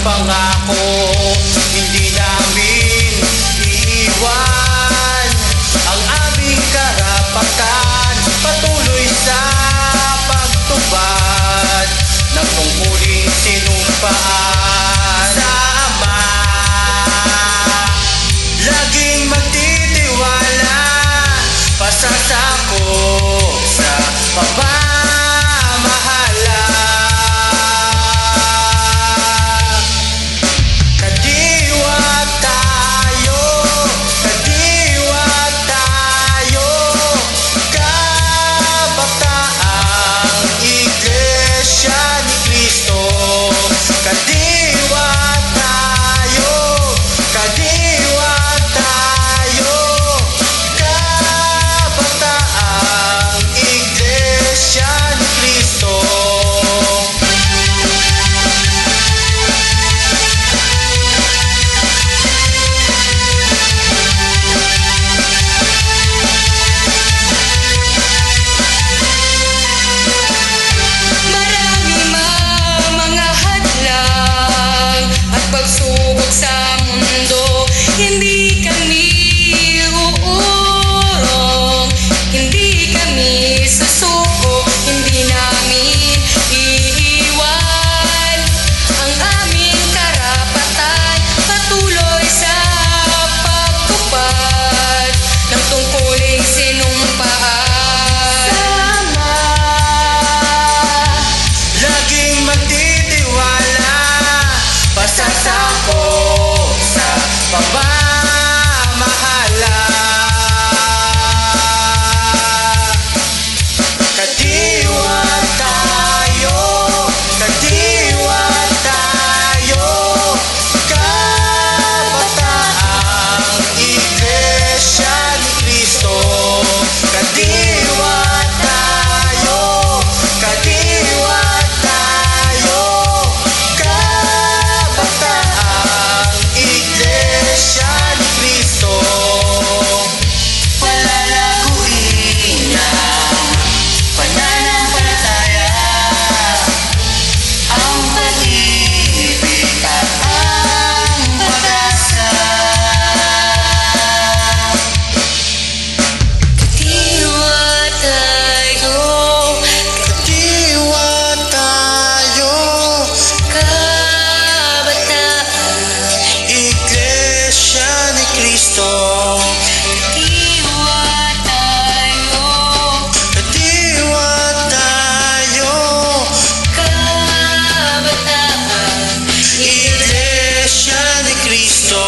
pangako, hindi namin iiwan ang aming karapatan, patuloy sa pagtupad ng tungkuling sinumpaan sa Ama. Laging magtitiwala, pasasakop sa pamamahala. Kadiwa tayo, kabataang Iglesia ni Cristo. Kadiwa tayo, kabataang Iglesia ni Cristo. Marami mga hadlang at pagsubok sa mundo, hindi kami uurong, hindi kami susuko, hindi namin iiwan ang aming karapatan, patuloy sa pagtupad ng tungkuling sinumpaan. Sama, Laging magtitiwala, pasasakop sa pamamahala. Kadiwa tayo, kabataang Iglesia ni Cristo. Kadiwa tayo, kabataang Iglesia ni Cristo. Palalaguin ng pananampalataya ang pag-ibig at ang pag-asa. kadiwa tayo, kabataan, Iglesia ni Cristo. kadiwa tayo, kabataan, Iglesia ni Cristo.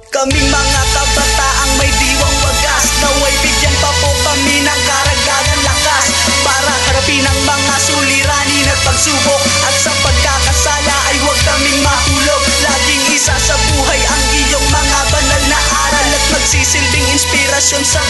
Kaming mga kabataang may diwang wagas, naway bigyan pa po kami ng karagdagang lakas para harapin ang mga suliranin at pagsubok, at sa pagkakasala ay huwag kaming mahulog. Laging isa sa buhay ang iyong mga banal na aral at magsisilbing inspirasyon sa